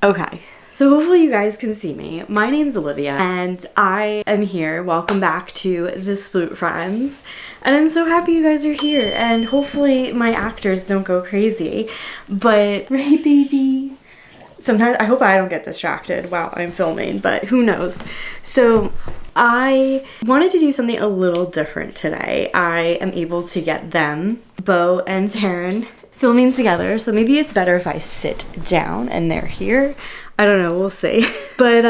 Okay, so hopefully you guys can see me. My name's Olivia and I am here. Welcome back to the Sploot Friends. And I'm so happy you guys are here, and hopefully my actors don't go crazy. But, right baby? Sometimes, I hope I don't get distracted while I'm filming, but who knows. So I wanted to do something a little different today. I am able to get them, Beau and Taron, filming together, so maybe it's better if I sit down and they're here. I don't know, we'll see. But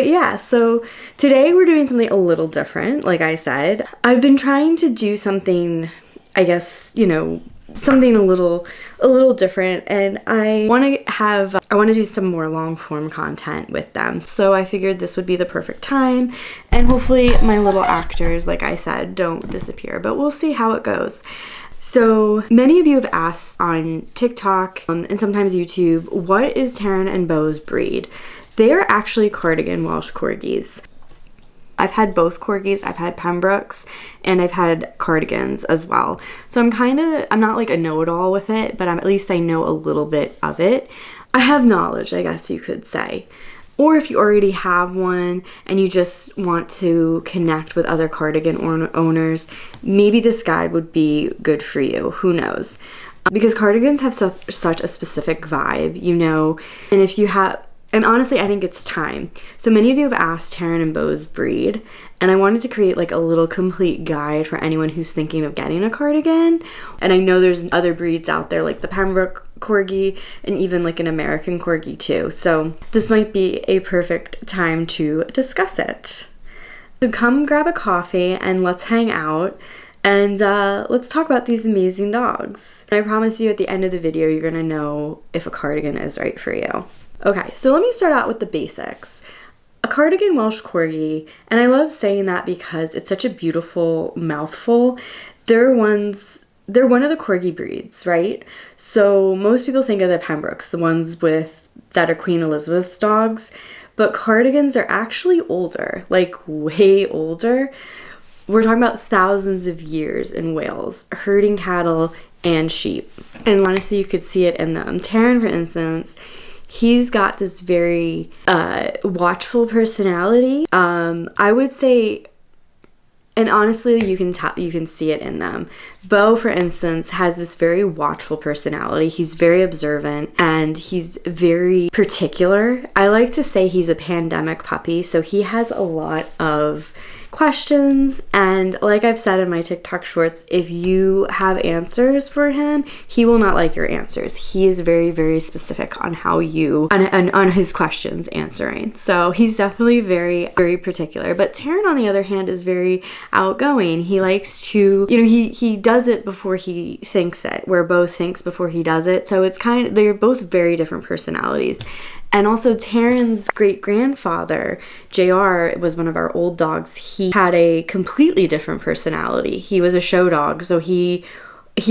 yeah, so today we're doing something a little different. Like I said, I've been trying to do something, I guess, you know, something a little different, and I want to do some more long form content with them. So I figured this would be the perfect time, and hopefully my little actors, like I said, don't disappear, but we'll see how it goes. So many of you have asked on TikTok and sometimes YouTube, what is Taron and Beau's breed? They are actually Cardigan Welsh Corgis. I've had both Corgis, I've had Pembrokes, and I've had Cardigans as well. So I'm not like a know-it-all with it, but at least I know a little bit of it. I have knowledge, I guess you could say. Or if you already have one and you just want to connect with other cardigan owners, maybe this guide would be good for you. Who knows? Because cardigans have such a specific vibe, you know, and honestly, I think it's time. So many of you have asked Taron and Beau's breed, and I wanted to create like a little complete guide for anyone who's thinking of getting a cardigan. And I know there's other breeds out there like the Pembroke Corgi and even like an American Corgi too. So this might be a perfect time to discuss it. So come grab a coffee and let's hang out. And let's talk about these amazing dogs. And I promise you at the end of the video, you're gonna know if a cardigan is right for you. Okay, so let me start out with the basics. A Cardigan Welsh Corgi, and I love saying that because it's such a beautiful mouthful. They're one of the Corgi breeds, right? So most people think of the Pembrokes, the ones that are Queen Elizabeth's dogs, but cardigans, they're actually older, like way older. We're talking about thousands of years in Wales, herding cattle and sheep. And honestly, you could see it in them. Taron, for instance, he's got this very watchful personality. I would say, and honestly, you can see it in them. Beau, for instance, has this very watchful personality. He's very observant and he's very particular. I like to say he's a pandemic puppy, so he has a lot of questions, and like I've said in my TikTok shorts, if you have answers for him, he will not like your answers. He is very, very specific on how on his questions answering. So he's definitely very, very particular. But Taron, on the other hand, is very outgoing. He likes to, you know, he does it before he thinks it, where Beau thinks before he does it. So it's they're both very different personalities. And also Taron's great-grandfather, JR, was one of our old dogs. He had a completely different personality. He was a show dog, so he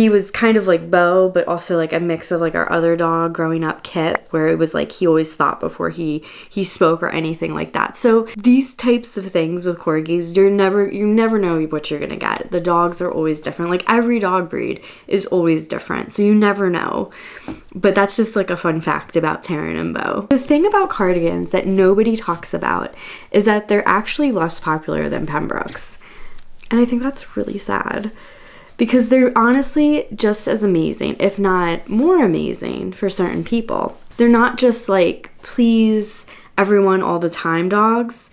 was kind of like Beau, but also like a mix of like our other dog growing up, Kit, where it was like he always thought before he spoke or anything like that. So these types of things with corgis, you never know what you're gonna get. The dogs are always different. Like every dog breed is always different, so you never know. But that's just like a fun fact about Taron and Beau. The thing about cardigans that nobody talks about is that they're actually less popular than Pembrokes. And I think that's really sad, because they're honestly just as amazing, if not more amazing, for certain people. They're not just like please everyone all the time dogs.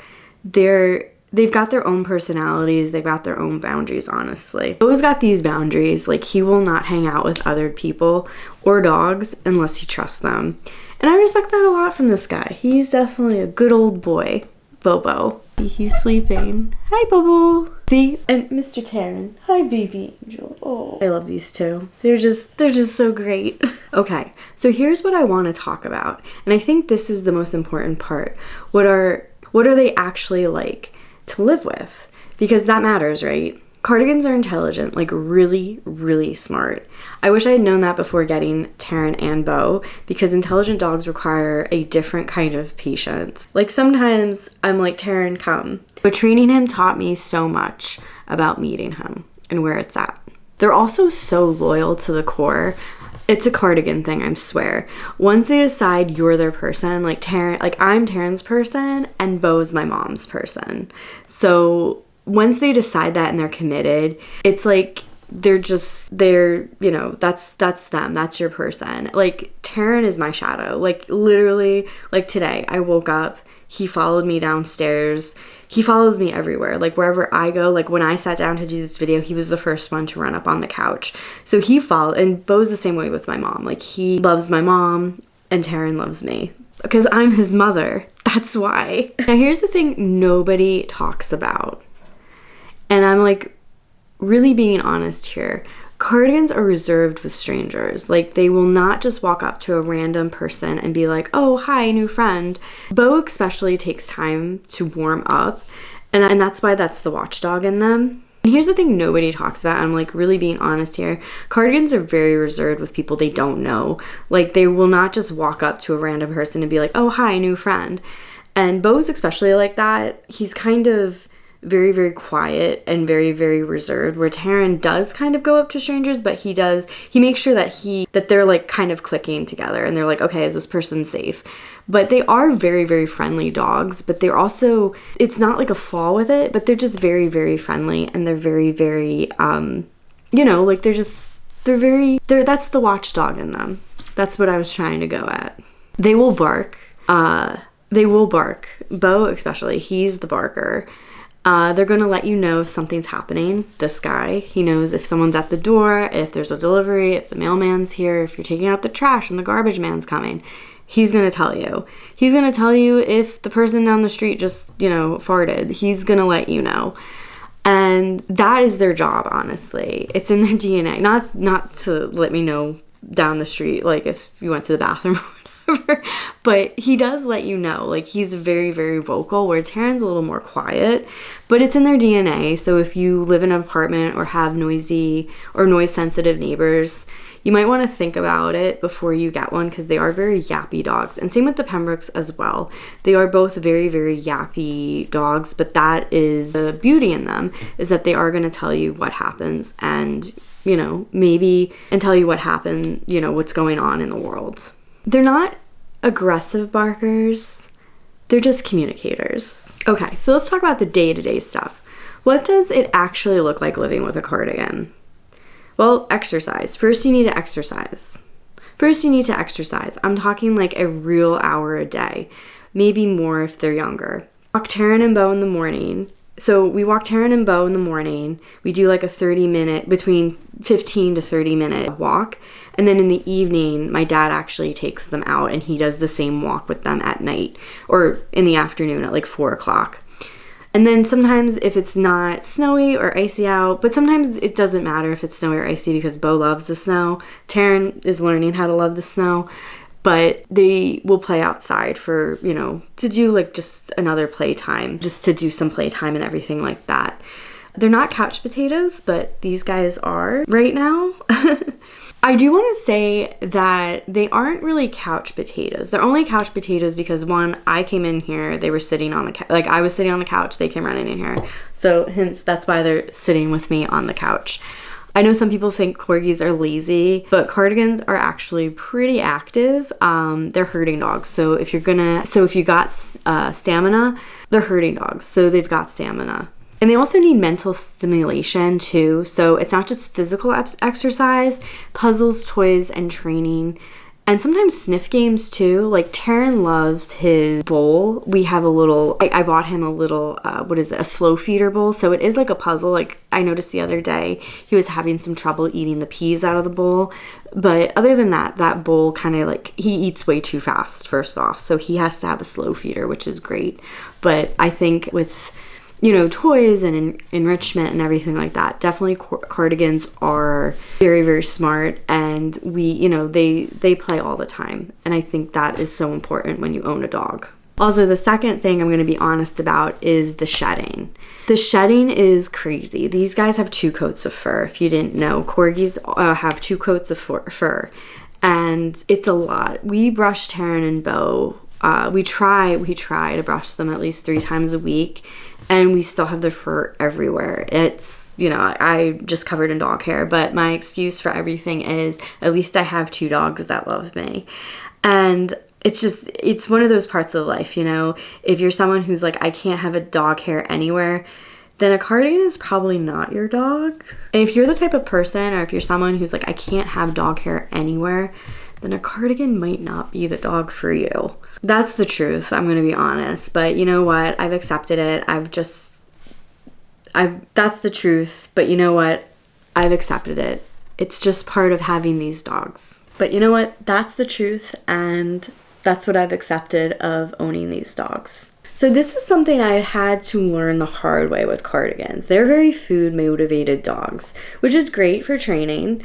They've got their own personalities, they've got their own boundaries, honestly. Beau's got these boundaries, like he will not hang out with other people or dogs unless he trusts them. And I respect that a lot from this guy. He's definitely a good old boy, Bobo. He's sleeping. Hi, Bobo. See? And Mr. Taron. Hi, baby angel. Oh, I love these two. They're just so great. Okay, so here's what I want to talk about. And I think this is the most important part. What are they actually like to live with? Because that matters, right? Cardigans are intelligent, like really, really smart. I wish I had known that before getting Taron and Beau, because intelligent dogs require a different kind of patience. Like sometimes I'm like, Taron, come. But training him taught me so much about meeting him and where it's at. They're also so loyal to the core. It's a cardigan thing, I swear. Once they decide you're their person, like I'm Taron's person and Beau's my mom's person. So once they decide that and they're committed, it's like they're you know, that's them. That's your person. Like Taron is my shadow. Like literally, like today I woke up, he followed me downstairs. He follows me everywhere, like wherever I go. Like when I sat down to do this video, he was the first one to run up on the couch. So he followed, and Beau's the same way with my mom. Like he loves my mom and Taron loves me because I'm his mother. That's why. Now here's the thing nobody talks about. And I'm like really being honest here. Cardigans are reserved with strangers. Like they will not just walk up to a random person and be like, oh, hi, new friend. Beau especially takes time to warm up. And that's why that's the watchdog in them. And here's the thing nobody talks about. I'm like really being honest here. Cardigans are very reserved with people they don't know. Like they will not just walk up to a random person and be like, oh, hi, new friend. And Beau's especially like that. He's kind of very, very quiet and very, very reserved, where Taron does kind of go up to strangers, but he makes sure that they're like kind of clicking together and they're like, okay, is this person safe? But they are very, very friendly dogs, but they're also, it's not like a flaw with it, but they're just very, very friendly and they're very, very, you know, like that's the watchdog in them. That's what I was trying to go at. They will bark. Beau especially, he's the barker. They're going to let you know if something's happening. This guy, he knows if someone's at the door, if there's a delivery, if the mailman's here, if you're taking out the trash and the garbage man's coming. He's going to tell you. He's going to tell you if the person down the street just, you know, farted. He's going to let you know. And that is their job, honestly. It's in their DNA. Not to let me know down the street, like if you went to the bathroom or whatever, but he does let you know. Like he's very, very vocal, where Taron's a little more quiet, but it's in their DNA. So if you live in an apartment or have noisy or noise sensitive neighbors, you might want to think about it before you get one, because they are very yappy dogs. And same with the Pembrokes as well. They are both very, very yappy dogs, but that is the beauty in them, is that they are going to tell you what happens and, you know, maybe, and tell you what happened, you know, what's going on in the world. They're not aggressive barkers. They're just communicators. Okay, so let's talk about the day-to-day stuff. What does it actually look like living with a cardigan? Well, exercise. First, you need to exercise. I'm talking like a real hour a day, maybe more if they're younger. Walk Taron and Beau in the morning. So we walk Taron and Beau in the morning. We do like a 30-minute, between 15 to 30-minute walk. And then in the evening, my dad actually takes them out and he does the same walk with them at night or in the afternoon at like 4 o'clock. And then sometimes if it's not snowy or icy out, but sometimes it doesn't matter if it's snowy or icy because Beau loves the snow. Taron is learning how to love the snow, but they will play outside for, you know, to do like just another playtime, just to do some playtime and everything like that. They're not couch potatoes, but these guys are right now. I do want to say that they aren't really couch potatoes. They're only couch potatoes because, one, I came in here, they were sitting on the couch. Like, I was sitting on the couch, they came running in here. So, hence, that's why they're sitting with me on the couch. I know some people think corgis are lazy, but cardigans are actually pretty active. They're herding dogs. So, if you got stamina, they're herding dogs. So, they've got stamina. And they also need mental stimulation too. So it's not just physical exercise, puzzles, toys, and training. And sometimes sniff games too. Like Taron loves his bowl. We have a little, I bought him a little, a slow feeder bowl. So it is like a puzzle. Like I noticed the other day, he was having some trouble eating the peas out of the bowl. But other than that, that bowl kind of like, he eats way too fast, first off. So he has to have a slow feeder, which is great. But I think with, you know, toys and enrichment and everything like that, definitely cardigans are very, very smart, and they play all the time, and I think that is so important when you own a dog. Also, the second thing I'm going to be honest about is the shedding. The shedding is crazy. These guys have 2 coats of fur. If you didn't know, corgis have 2 coats of fur, and it's a lot. We brush Taron and Beau we try to brush them at least 3 times a week, and we still have their fur everywhere. It's, you know, I just covered in dog hair, but my excuse for everything is at least I have 2 dogs that love me. And it's one of those parts of life, you know, if you're someone who's like, I can't have a dog hair anywhere, then a cardigan is probably not your dog. And if you're the type of person, or if you're someone who's like, I can't have dog hair anywhere, then a cardigan might not be the dog for you. That's the truth, I'm gonna be honest. But you know what? I've accepted it. That's the truth, but you know what? I've accepted it. It's just part of having these dogs. But you know what? That's the truth, and that's what I've accepted of owning these dogs. So this is something I had to learn the hard way with cardigans. They're very food motivated dogs, which is great for training,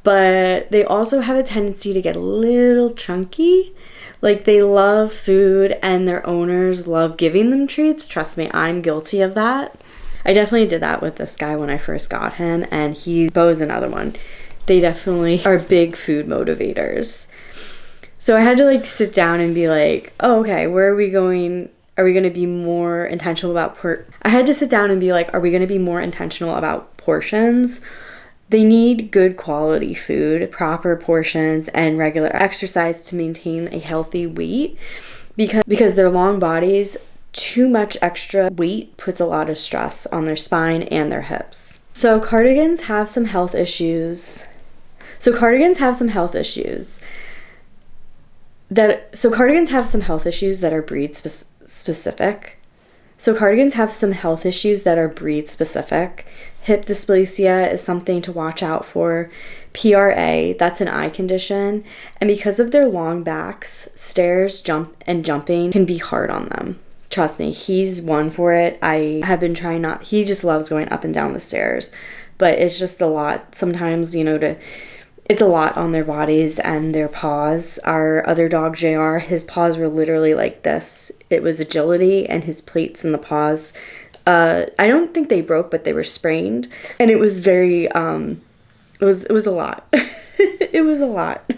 but they also have a tendency to get a little chunky. Like, they love food and their owners love giving them treats. Trust me, I'm guilty of that. I definitely did that with this guy when I first got him, and Beau's another one. They definitely are big food motivators. So I had to like sit down and be like, oh, okay, where are we going? Are we going to be more intentional about I had to sit down and be like, are we going to be more intentional about portions? They need good quality food, proper portions, and regular exercise to maintain a healthy weight, because their long bodies, too much extra weight puts a lot of stress on their spine and their hips. So cardigans have some health issues. Cardigans have some health issues that are breed specific. So cardigans have some health issues that are breed specific. Hip dysplasia is something to watch out for. PRA, that's an eye condition. And because of their long backs, stairs, jumping can be hard on them. Trust me, he's one for it. I have been trying he just loves going up and down the stairs, but it's just a lot sometimes, you know, it's a lot on their bodies and their paws. Our other dog, JR, his paws were literally like this. It was agility, and his plates in the paws, I don't think they broke, but they were sprained. And it was very, it was a lot. It was a lot.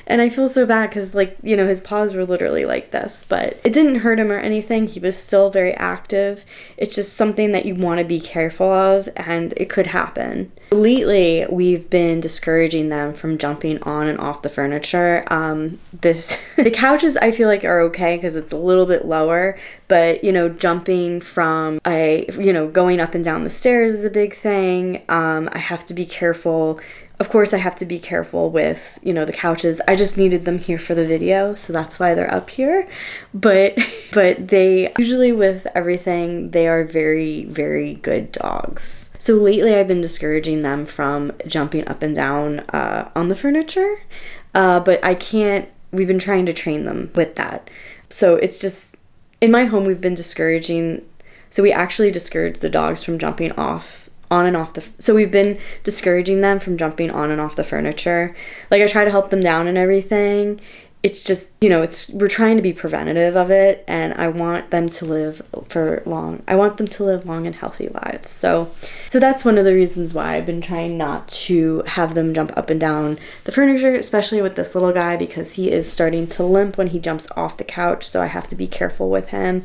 And I feel so bad because, like, you know, his paws were literally like this, but it didn't hurt him or anything. He was still very active. It's just something that you want to be careful of, and it could happen. Lately, we've been discouraging them from jumping on and off the furniture. The couches I feel like are okay because it's a little bit lower, but, you know, jumping from going up and down the stairs is a big thing. I have to be careful. Of course, I have to be careful with, you know, the couches. I just needed them here for the video, so that's why they're up here. But they, usually with everything, they are very, very good dogs. So lately I've been discouraging them from jumping up and down on the furniture, but I can't, we've been trying to train them with that. So it's just, in my home we've been discouraging, so we actually discourage the dogs from jumping on and off so we've been discouraging them from jumping on and off the furniture. Like, I try to help them down and everything. It's just, you know, we're trying to be preventative of it, and I want them to live long and healthy lives. So that's one of the reasons why I've been trying not to have them jump up and down the furniture, especially with this little guy, because he is starting to limp when he jumps off the couch, so I have to be careful with him.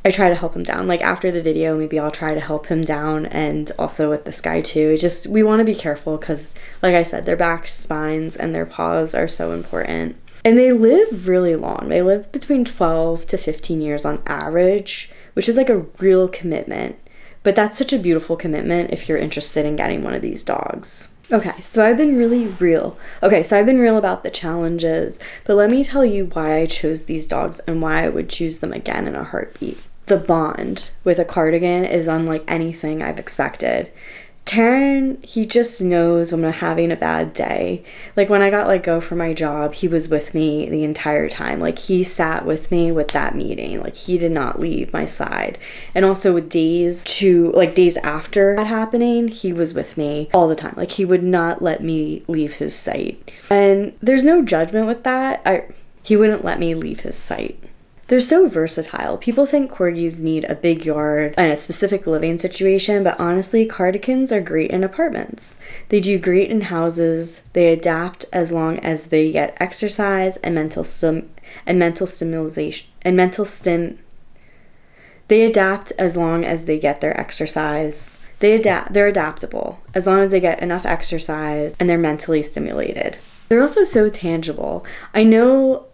I try to help him down. Like, after the video, maybe I'll try to help him down, and also with this guy too. Just, we want to be careful because, like I said, their back, spines, and their paws are so important. And they live really long. They live between 12 to 15 years on average, which is like a real commitment. But that's such a beautiful commitment if you're interested in getting one of these dogs. Okay, so I've been real about the challenges, but let me tell you why I chose these dogs and why I would choose them again in a heartbeat. The bond with a cardigan is unlike anything I've expected. Taron, he just knows when I'm having a bad day. Like, when I got let go from my job, he was with me the entire time. Like, he sat with me with that meeting. Like, he did not leave my side. And also with days after that happening, he was with me all the time. Like, he would not let me leave his sight. And there's no judgment with that. He wouldn't let me leave his sight. They're so versatile. People think corgis need a big yard and a specific living situation, but honestly, cardigans are great in apartments. They do great in houses. They adapt as long as they get exercise and mental stimulation and mental stim. They adapt as long as they get their exercise. They're adaptable as long as they get enough exercise and they're mentally stimulated. They're also so tangible. I know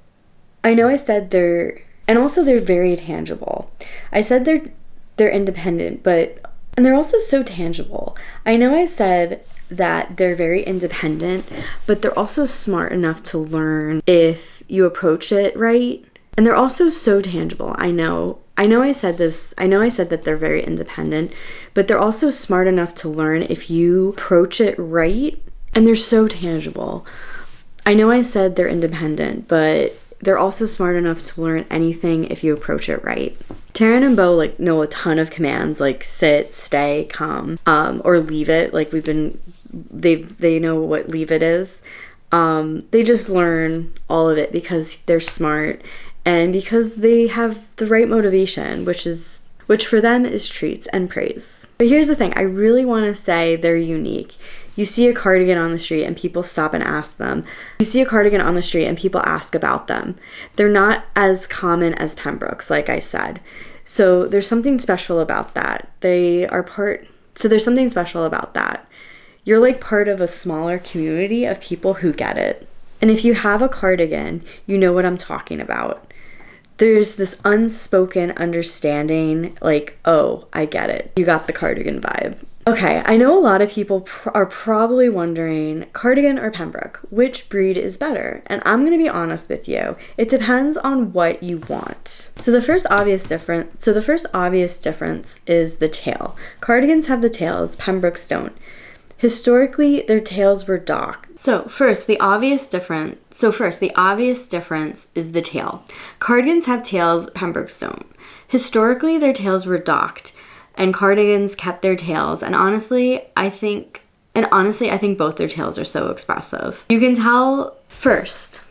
I said they're very tangible. I said they're independent, and they're also so tangible. I know I said that they're very independent, but they're also smart enough to learn if you approach it right. And they're also so tangible. I know I said this. I know I said that they're very independent, but they're also smart enough to learn if you approach it right. And they're so tangible. I know I said they're independent, but they're also smart enough to learn anything if you approach it right. Taron and Beau know a ton of commands like sit, stay, come, or leave it. They know what leave it is. They just learn all of it because they're smart and because they have the right motivation, which for them is treats and praise. But here's the thing, I really want to say they're unique. You see a cardigan on the street and people stop and ask them. You see a cardigan on the street and people ask about them. They're not as common as Pembroke's, like I said. So there's something special about that. There's something special about that. You're like part of a smaller community of people who get it. And if you have a cardigan, you know what I'm talking about. There's this unspoken understanding, like, oh, I get it. You got the cardigan vibe. Okay, I know a lot of people are probably wondering, cardigan or Pembroke, which breed is better? And I'm going to be honest with you. It depends on what you want. So the first obvious difference is the tail. Cardigans have the tails, Pembrokes don't. Historically, their tails were docked. So first, the obvious difference is the tail. Cardigans have tails, Pembrokes don't. Historically, their tails were docked, and cardigans kept their tails. And honestly, I think both their tails are so expressive. You can tell first,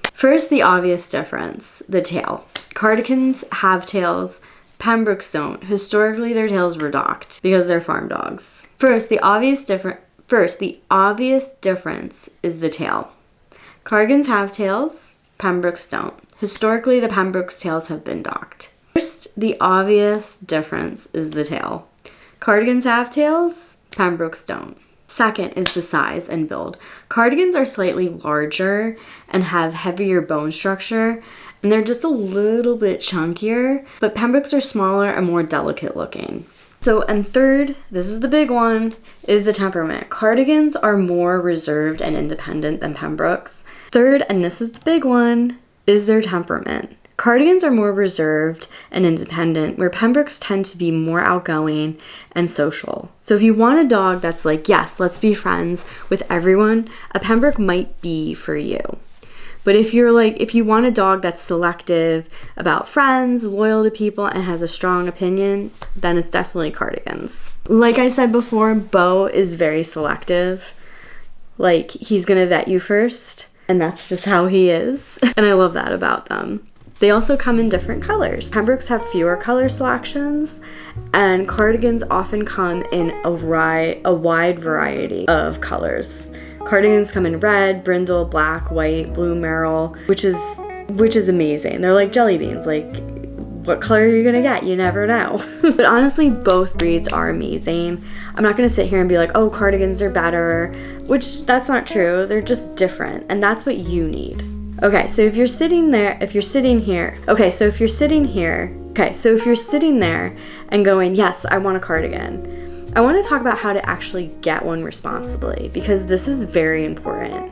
the obvious difference, the tail. Cardigans have tails, Pembrokes don't. Historically, their tails were docked because they're farm dogs. First, the obvious difference is the tail. Cardigans have tails, Pembrokes don't. Historically, the Pembroke's tails have been docked. First, the obvious difference is the tail. Cardigans have tails, Pembrokes don't. Second is the size and build. Cardigans are slightly larger and have heavier bone structure, and they're just a little bit chunkier, but Pembrokes are smaller and more delicate looking. So, and third, this is the big one, is the temperament. Cardigans are more reserved and independent than Pembrokes. Third, and this is the big one, is their temperament. Cardigans are more reserved and independent, where Pembrokes tend to be more outgoing and social. So if you want a dog that's like, yes, let's be friends with everyone, a Pembroke might be for you. But if you want a dog that's selective about friends, loyal to people, and has a strong opinion, then it's definitely Cardigans. Like I said before, Beau is very selective. Like, he's gonna vet you first, and that's just how he is. And I love that about them. They also come in different colors. Pembrokes have fewer color selections, and Cardigans often come in a wide variety of colors. Cardigans come in red, brindle, black, white, blue merle, which is amazing. They're like jelly beans. Like, what color are you gonna get? You never know. But honestly, both breeds are amazing. I'm not gonna sit here and be like, oh, Cardigans are better, which that's not true. They're just different, and that's what you need. Okay, so if you're sitting there and going, yes, I want a cardigan, I want to talk about how to actually get one responsibly, because this is very important.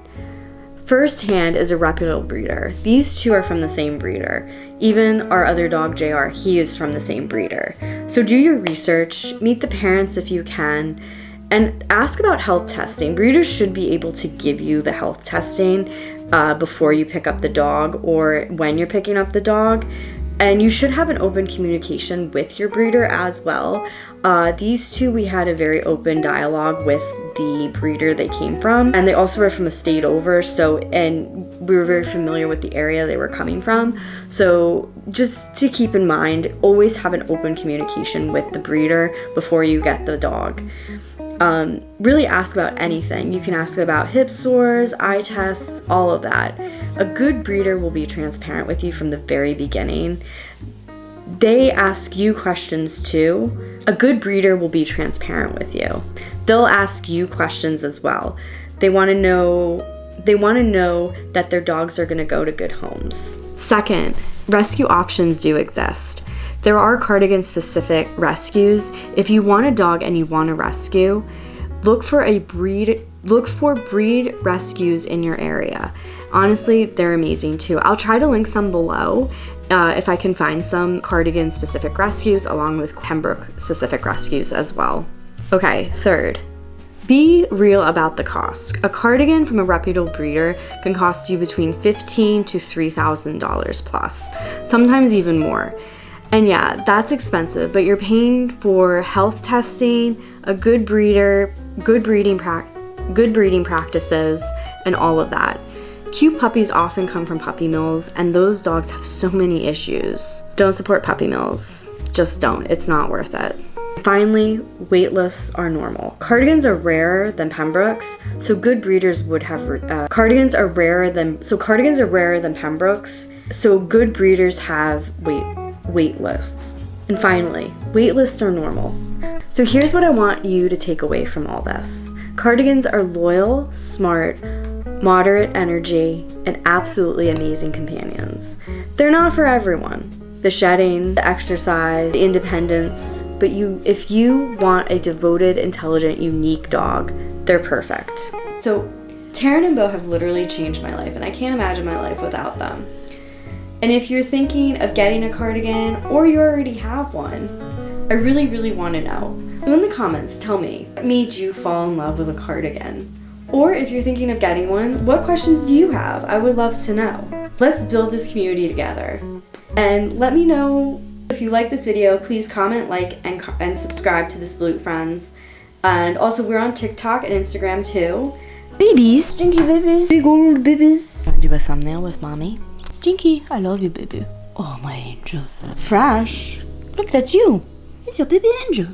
First Hand is a reputable breeder. These two are from the same breeder. Even our other dog, JR, he is from the same breeder. So do your research, meet the parents if you can, and ask about health testing. Breeders should be able to give you the health testing before you pick up the dog or when you're picking up the dog. And you should have an open communication with your breeder as well. These two, we had a very open dialogue with the breeder they came from, and they also were from a state over, so, and we were very familiar with the area they were coming from. So just to keep in mind, always have an open communication with the breeder before you get the dog. Really ask about anything. You can ask about hip sores, eye tests, all of that. A good breeder will be transparent with you from the very beginning. They ask you questions too. A good breeder will be transparent with you. They'll ask you questions as well. They want to know that their dogs are going to go to good homes. Second, rescue options do exist. There are cardigan specific rescues. If you want a dog and you want to rescue, look for breed rescues in your area. Honestly, they're amazing too. I'll try to link some below if I can find some cardigan specific rescues along with Pembroke specific rescues as well. Okay, third, be real about the cost. A cardigan from a reputable breeder can cost you between $1,500 to $3,000 plus, sometimes even more. And yeah, that's expensive, but you're paying for health testing, a good breeder, good breeding practices, and all of that. Cute puppies often come from puppy mills, and those dogs have so many issues. Don't support puppy mills. Just don't. It's not worth it. Finally, wait lists are normal. Cardigans are rarer than Pembrokes, so good breeders would have cardigans are rarer than Pembrokes, so good breeders have wait lists. And finally, wait lists are normal. So here's what I want you to take away from all this. Cardigans are loyal, smart, moderate energy, and absolutely amazing companions. They're not for everyone. The shedding, the exercise, the independence, but if you want a devoted, intelligent, unique dog, they're perfect. So Taron and Beau have literally changed my life, and I can't imagine my life without them. And if you're thinking of getting a cardigan, or you already have one, I really, really want to know. So in the comments, tell me, what made you fall in love with a cardigan? Or if you're thinking of getting one, what questions do you have? I would love to know. Let's build this community together. And let me know if you like this video. Please comment, like, and subscribe to the Sploot Friends. And also, we're on TikTok and Instagram too. Babies, stinky babies, big old babies. Want to do a thumbnail with mommy? Stinky, I love you, baby. Oh, my angel. Fresh, look, that's you. It's your baby angel.